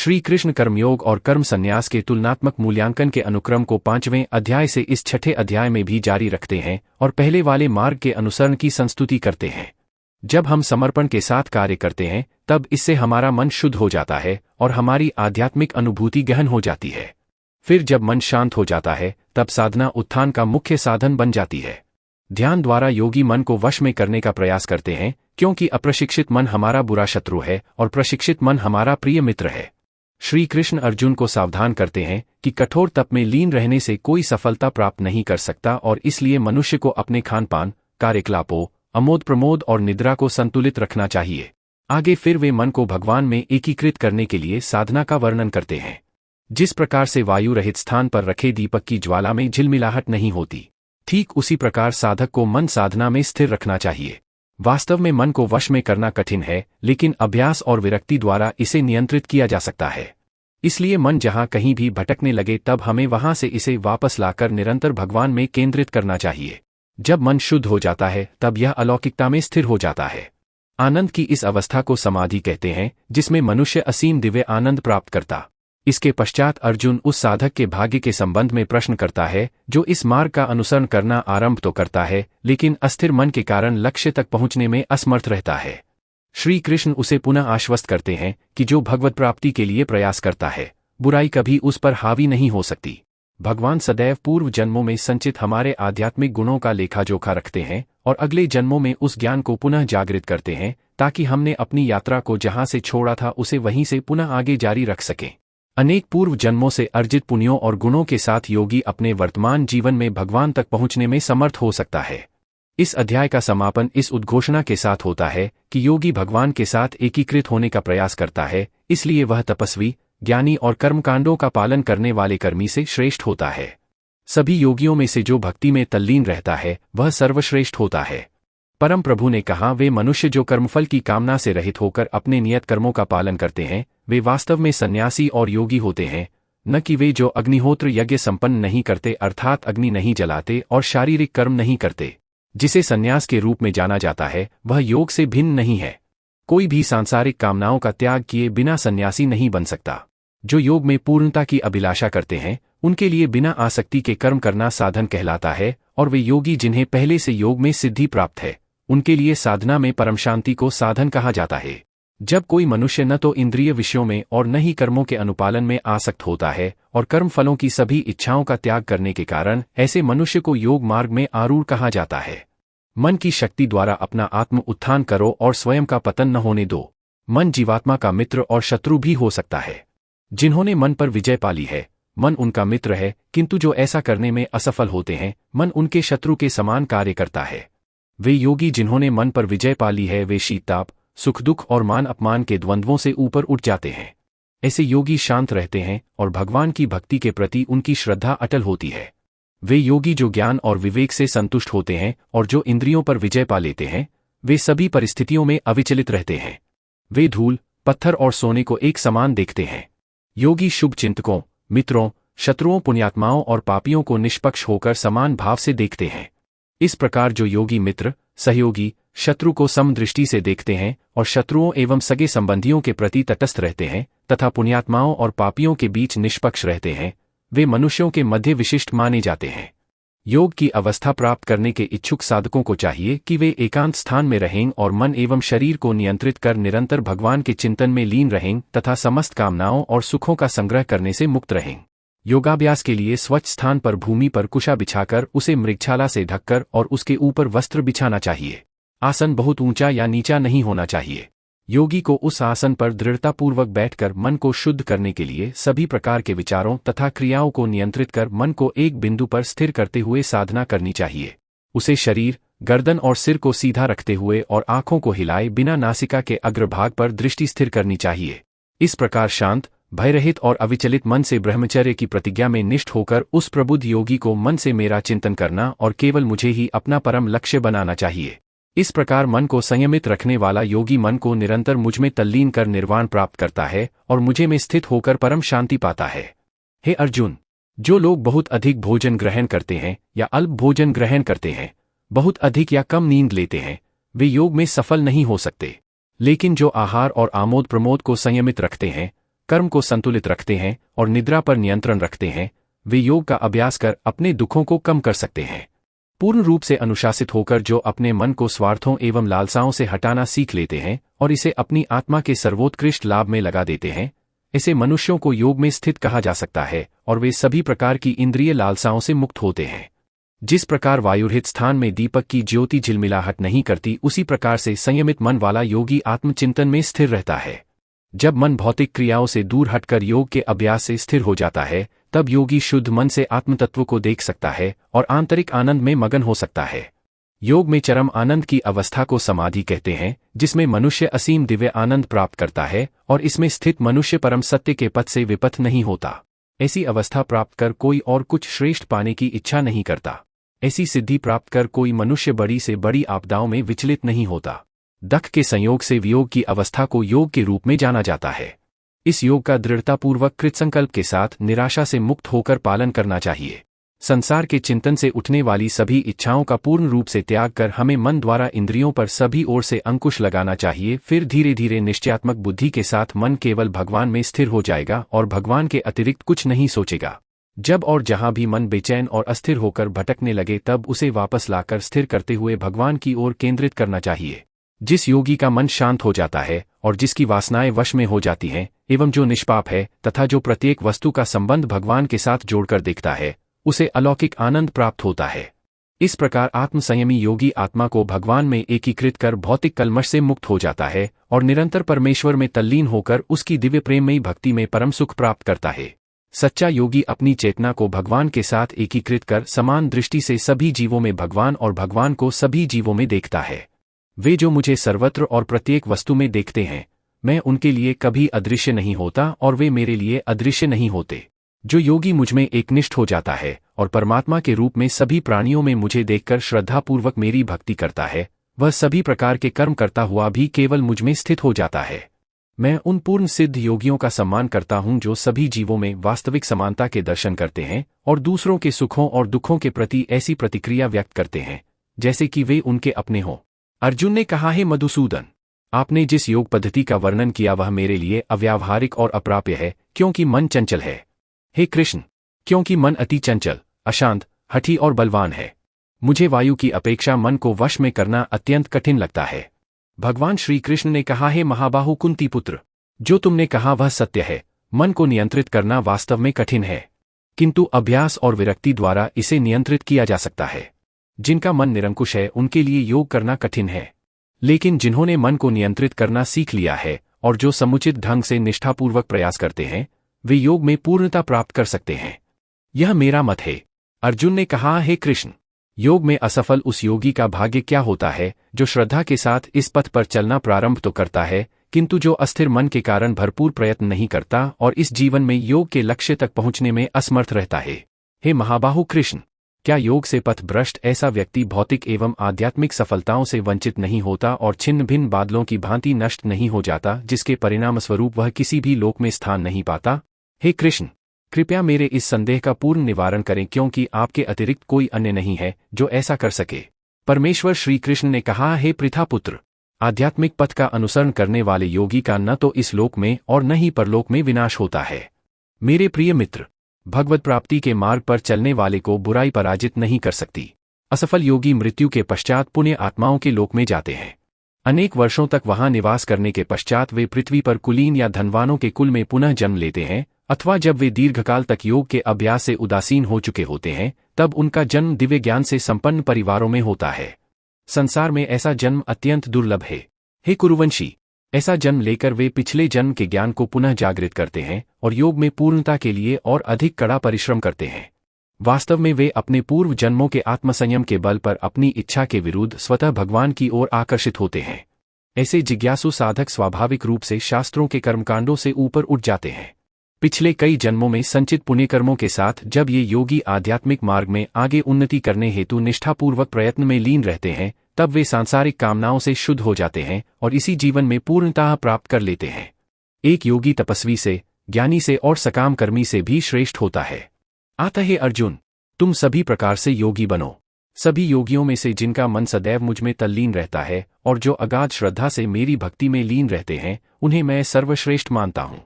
श्री कृष्ण कर्मयोग और कर्म संन्यास के तुलनात्मक मूल्यांकन के अनुक्रम को 5वें अध्याय से इस 6ठे अध्याय में भी जारी रखते हैं और पहले वाले मार्ग के अनुसरण की संस्तुति करते हैं। जब हम समर्पण के साथ कार्य करते हैं तब इससे हमारा मन शुद्ध हो जाता है और हमारी आध्यात्मिक अनुभूति गहन हो जाती है। फिर जब मन शांत हो जाता है तब साधना उत्थान का मुख्य साधन बन जाती है। ध्यान द्वारा योगी मन को वश में करने का प्रयास करते हैं, क्योंकि अप्रशिक्षित मन हमारा बुरा शत्रु है और प्रशिक्षित मन हमारा प्रिय मित्र है। श्री कृष्ण अर्जुन को सावधान करते हैं कि कठोर तप में लीन रहने से कोई सफलता प्राप्त नहीं कर सकता और इसलिए मनुष्य को अपने खानपान, कार्यकलापों, अमोद प्रमोद और निद्रा को संतुलित रखना चाहिए। आगे फिर वे मन को भगवान में एकीकृत करने के लिए साधना का वर्णन करते हैं। जिस प्रकार से वायु रहित स्थान पर रखे दीपक की ज्वाला में झिलमिलाहट नहीं होती, ठीक उसी प्रकार साधक को मन साधना में स्थिर रखना चाहिए। वास्तव में मन को वश में करना कठिन है, लेकिन अभ्यास और विरक्ति द्वारा इसे नियंत्रित किया जा सकता है। इसलिए मन जहां कहीं भी भटकने लगे तब हमें वहां से इसे वापस लाकर निरंतर भगवान में केंद्रित करना चाहिए। जब मन शुद्ध हो जाता है तब यह अलौकिकता में स्थिर हो जाता है। आनंद की इस अवस्था को समाधि कहते हैं, जिसमें मनुष्य असीम दिव्य आनंद प्राप्त करता। इसके पश्चात अर्जुन उस साधक के भाग्य के संबंध में प्रश्न करता है जो इस मार्ग का अनुसरण करना आरंभ तो करता है, लेकिन अस्थिर मन के कारण लक्ष्य तक पहुंचने में असमर्थ रहता है। श्री कृष्ण उसे पुनः आश्वस्त करते हैं कि जो भगवत प्राप्ति के लिए प्रयास करता है, बुराई कभी उस पर हावी नहीं हो सकती। भगवान सदैव पूर्व जन्मों में संचित हमारे आध्यात्मिक गुणों का लेखा जोखा रखते हैं और अगले जन्मों में उस ज्ञान को पुनः जागृत करते हैं, ताकि हमने अपनी यात्रा को जहां से छोड़ा था उसे वहीं से पुनः आगे जारी रख सकें। अनेक पूर्व जन्मों से अर्जित पुण्यों और गुणों के साथ योगी अपने वर्तमान जीवन में भगवान तक पहुंचने में समर्थ हो सकता है। इस अध्याय का समापन इस उद्घोषणा के साथ होता है कि योगी भगवान के साथ एकीकृत होने का प्रयास करता है, इसलिए वह तपस्वी, ज्ञानी और कर्मकांडों का पालन करने वाले कर्मी से श्रेष्ठ होता है। सभी योगियों में से जो भक्ति में तल्लीन रहता है वह सर्वश्रेष्ठ होता है। परम प्रभु ने कहा, वे मनुष्य जो कर्मफल की कामना से रहित होकर अपने नियत कर्मों का पालन करते हैं, वे वास्तव में सन्यासी और योगी होते हैं, न कि वे जो अग्निहोत्र यज्ञ संपन्न नहीं करते, अर्थात अग्नि नहीं जलाते और शारीरिक कर्म नहीं करते। जिसे सन्यास के रूप में जाना जाता है वह योग से भिन्न नहीं है। कोई भी सांसारिक कामनाओं का त्याग किए बिना सन्यासी नहीं बन सकता। जो योग में पूर्णता की अभिलाषा करते हैं उनके लिए बिना आसक्ति के कर्म करना साधन कहलाता है, और वे योगी जिन्हें पहले से योग में सिद्धि प्राप्त है उनके लिए साधना में परम शांति को साधन कहा जाता है। जब कोई मनुष्य न तो इंद्रिय विषयों में और न ही कर्मों के अनुपालन में आसक्त होता है और कर्म फलों की सभी इच्छाओं का त्याग करने के कारण ऐसे मनुष्य को योग मार्ग में आरूढ़ कहा जाता है। मन की शक्ति द्वारा अपना आत्म उत्थान करो और स्वयं का पतन न होने दो। मन जीवात्मा का मित्र और शत्रु भी हो सकता है। जिन्होंने मन पर विजय पाली है, मन उनका मित्र है, किंतु जो ऐसा करने में असफल होते हैं, मन उनके शत्रु के समान कार्य करता है। वे योगी जिन्होंने मन पर विजय पाली है, वे शीतताप, सुख दुख और मान अपमान के द्वंद्वों से ऊपर उठ जाते हैं। ऐसे योगी शांत रहते हैं और भगवान की भक्ति के प्रति उनकी श्रद्धा अटल होती है। वे योगी जो ज्ञान और विवेक से संतुष्ट होते हैं और जो इंद्रियों पर विजय पा लेते हैं, वे सभी परिस्थितियों में अविचलित रहते हैं। वे धूल, पत्थर और सोने को एक समान देखते हैं। योगी शुभ चिंतकों, मित्रों, शत्रुओं, पुण्यात्माओं और पापियों को निष्पक्ष होकर समान भाव से देखते हैं। इस प्रकार जो योगी मित्र, सहयोगी, शत्रु को समदृष्टि से देखते हैं और शत्रुओं एवं सगे संबंधियों के प्रति तटस्थ रहते हैं तथा पुण्यात्माओं और पापियों के बीच निष्पक्ष रहते हैं, वे मनुष्यों के मध्य विशिष्ट माने जाते हैं। योग की अवस्था प्राप्त करने के इच्छुक साधकों को चाहिए कि वे एकांत स्थान में रहें और मन एवं शरीर को नियंत्रित कर निरंतर भगवान के चिंतन में लीन रहें तथा समस्त कामनाओं और सुखों का संग्रह करने से मुक्त रहें। योगाभ्यास के लिए स्वच्छ स्थान पर भूमि पर कुशा बिछाकर उसे मृगछाला से ढककर और उसके ऊपर वस्त्र बिछाना चाहिए। आसन बहुत ऊंचा या नीचा नहीं होना चाहिए। योगी को उस आसन पर दृढ़तापूर्वक बैठकर मन को शुद्ध करने के लिए सभी प्रकार के विचारों तथा क्रियाओं को नियंत्रित कर मन को एक बिंदु पर स्थिर करते हुए साधना करनी चाहिए। उसे शरीर, गर्दन और सिर को सीधा रखते हुए और आंखों को हिलाए बिना नासिका के अग्रभाग पर दृष्टि स्थिर करनी चाहिए। इस प्रकार शांत, भयरहित और अविचलित मन से ब्रह्मचर्य की प्रतिज्ञा में निष्ठ होकर उस प्रबुद्ध योगी को मन से मेरा चिंतन करना और केवल मुझे ही अपना परम लक्ष्य बनाना चाहिए। इस प्रकार मन को संयमित रखने वाला योगी मन को निरंतर मुझमें तल्लीन कर निर्वाण प्राप्त करता है और मुझे में स्थित होकर परम शांति पाता है। हे अर्जुन, जो लोग बहुत अधिक भोजन ग्रहण करते हैं या अल्प भोजन ग्रहण करते हैं, बहुत अधिक या कम नींद लेते हैं, वे योग में सफल नहीं हो सकते। लेकिन जो आहार और आमोद प्रमोद को संयमित रखते हैं, कर्म को संतुलित रखते हैं और निद्रा पर नियंत्रण रखते हैं, वे योग का अभ्यास कर अपने दुखों को कम कर सकते हैं। पूर्ण रूप से अनुशासित होकर जो अपने मन को स्वार्थों एवं लालसाओं से हटाना सीख लेते हैं और इसे अपनी आत्मा के सर्वोत्कृष्ट लाभ में लगा देते हैं, ऐसे मनुष्यों को योग में स्थित कहा जा सकता है और वे सभी प्रकार की इंद्रिय लालसाओं से मुक्त होते हैं। जिस प्रकार वायुरहित स्थान में दीपक की ज्योति झिलमिलाहट नहीं करती, उसी प्रकार से संयमित मन वाला योगी आत्मचिंतन में स्थिर रहता है। जब मन भौतिक क्रियाओं से दूर हटकर योग के अभ्यास से स्थिर हो जाता है, तब योगी शुद्ध मन से आत्मतत्व को देख सकता है और आंतरिक आनंद में मगन हो सकता है। योग में चरम आनंद की अवस्था को समाधि कहते हैं, जिसमें मनुष्य असीम दिव्य आनंद प्राप्त करता है और इसमें स्थित मनुष्य परम सत्य के पथ से विपथ नहीं होता। ऐसी अवस्था प्राप्त कर कोई और कुछ श्रेष्ठ पाने की इच्छा नहीं करता। ऐसी सिद्धि प्राप्त कर कोई मनुष्य बड़ी से बड़ी आपदाओं में विचलित नहीं होता। दख के संयोग से वियोग की अवस्था को योग के रूप में जाना जाता है। इस योग का दृढ़तापूर्वक कृतसंकल्प के साथ निराशा से मुक्त होकर पालन करना चाहिए। संसार के चिंतन से उठने वाली सभी इच्छाओं का पूर्ण रूप से त्याग कर हमें मन द्वारा इंद्रियों पर सभी ओर से अंकुश लगाना चाहिए। फिर धीरे धीरे निश्चयात्मक बुद्धि के साथ मन केवल भगवान में स्थिर हो जाएगा और भगवान के अतिरिक्त कुछ नहीं सोचेगा। जब और जहां भी मन बेचैन और अस्थिर होकर भटकने लगे, तब उसे वापस लाकर स्थिर करते हुए भगवान की ओर केंद्रित करना चाहिए। जिस योगी का मन शांत हो जाता है और जिसकी वासनाएं वश में हो जाती हैं एवं जो निष्पाप है तथा जो प्रत्येक वस्तु का संबंध भगवान के साथ जोड़कर देखता है, उसे अलौकिक आनंद प्राप्त होता है। इस प्रकार आत्मसंयमी योगी आत्मा को भगवान में एकीकृत कर भौतिक कलमश से मुक्त हो जाता है और निरंतर परमेश्वर में तल्लीन होकर उसकी दिव्य प्रेममयी भक्ति में परम सुख प्राप्त करता है। सच्चा योगी अपनी चेतना को भगवान के साथ एकीकृत कर समान दृष्टि से सभी जीवों में भगवान और भगवान को सभी जीवों में देखता है। वे जो मुझे सर्वत्र और प्रत्येक वस्तु में देखते हैं, मैं उनके लिए कभी अदृश्य नहीं होता और वे मेरे लिए अदृश्य नहीं होते। जो योगी मुझमें एकनिष्ठ हो जाता है और परमात्मा के रूप में सभी प्राणियों में मुझे देखकर श्रद्धापूर्वक मेरी भक्ति करता है, वह सभी प्रकार के कर्म करता हुआ भी केवल मुझमें स्थित हो जाता है। मैं उन पूर्ण सिद्ध योगियों का सम्मान करता हूं जो सभी जीवों में वास्तविक समानता के दर्शन करते हैं और दूसरों के सुखों और दुखों के प्रति ऐसी प्रतिक्रिया व्यक्त करते हैं जैसे कि वे उनके अपने हों। अर्जुन ने कहा, हे मधुसूदन, आपने जिस योग पद्धति का वर्णन किया वह मेरे लिए अव्यावहारिक और अप्राप्य है, क्योंकि मन चंचल है। हे कृष्ण, क्योंकि मन अति चंचल, अशांत, हठी और बलवान है, मुझे वायु की अपेक्षा मन को वश में करना अत्यंत कठिन लगता है। भगवान श्री कृष्ण ने कहा, हे महाबाहु कुंती पुत्र, जो तुमने कहा वह सत्य है। मन को नियंत्रित करना वास्तव में कठिन है, किंतु अभ्यास और विरक्ति द्वारा इसे नियंत्रित किया जा सकता है। जिनका मन निरंकुश है उनके लिए योग करना कठिन है, लेकिन जिन्होंने मन को नियंत्रित करना सीख लिया है और जो समुचित ढंग से निष्ठापूर्वक प्रयास करते हैं, वे योग में पूर्णता प्राप्त कर सकते हैं। यह मेरा मत है। अर्जुन ने कहा, हे कृष्ण, योग में असफल उस योगी का भाग्य क्या होता है जो श्रद्धा के साथ इस पथ पर चलना प्रारंभ तो करता है, किंतु जो अस्थिर मन के कारण भरपूर प्रयत्न नहीं करता और इस जीवन में योग के लक्ष्य तक पहुंचने में असमर्थ रहता है। हे महाबाहु कृष्ण, क्या योग से पथ भ्रष्ट ऐसा व्यक्ति भौतिक एवं आध्यात्मिक सफलताओं से वंचित नहीं होता और छिन्न भिन्न बादलों की भांति नष्ट नहीं हो जाता, जिसके परिणामस्वरूप वह किसी भी लोक में स्थान नहीं पाता? हे कृष्ण, कृपया मेरे इस संदेह का पूर्ण निवारण करें, क्योंकि आपके अतिरिक्त कोई अन्य नहीं है जो ऐसा कर सके। परमेश्वर श्री कृष्ण ने कहा, हे पृथापुत्र, आध्यात्मिक पथ का अनुसरण करने वाले योगी का न तो इस लोक में और न ही परलोक में विनाश होता है। मेरे प्रिय मित्र, भगवत प्राप्ति के मार्ग पर चलने वाले को बुराई पराजित नहीं कर सकती। असफल योगी मृत्यु के पश्चात पुण्य आत्माओं के लोक में जाते हैं। अनेक वर्षों तक वहां निवास करने के पश्चात वे पृथ्वी पर कुलीन या धनवानों के कुल में पुनः जन्म लेते हैं, अथवा जब वे दीर्घकाल तक योग के अभ्यास से उदासीन हो चुके होते हैं, तब उनका जन्म दिव्य ज्ञान से संपन्न परिवारों में होता है। संसार में ऐसा जन्म अत्यंत दुर्लभ है। हे कुरुवंशी, ऐसा जन्म लेकर वे पिछले जन्म के ज्ञान को पुनः जागृत करते हैं और योग में पूर्णता के लिए और अधिक कड़ा परिश्रम करते हैं। वास्तव में वे अपने पूर्व जन्मों के आत्मसंयम के बल पर अपनी इच्छा के विरुद्ध स्वतः भगवान की ओर आकर्षित होते हैं। ऐसे जिज्ञासु साधक स्वाभाविक रूप से शास्त्रों के कर्मकांडों से ऊपर उठ जाते हैं। पिछले कई जन्मों में संचित पुण्यकर्मों के साथ जब ये योगी आध्यात्मिक मार्ग में आगे उन्नति करने हेतु निष्ठापूर्वक प्रयत्न में लीन रहते हैं, तब वे सांसारिक कामनाओं से शुद्ध हो जाते हैं और इसी जीवन में पूर्णता प्राप्त कर लेते हैं। एक योगी तपस्वी से, ज्ञानी से और सकाम कर्मी से भी श्रेष्ठ होता है। अतः अर्जुन, तुम सभी प्रकार से योगी बनो। सभी योगियों में से जिनका मन सदैव मुझ में तल्लीन रहता है और जो अगाध श्रद्धा से मेरी भक्ति में लीन रहते हैं, उन्हें मैं सर्वश्रेष्ठ मानता हूँ।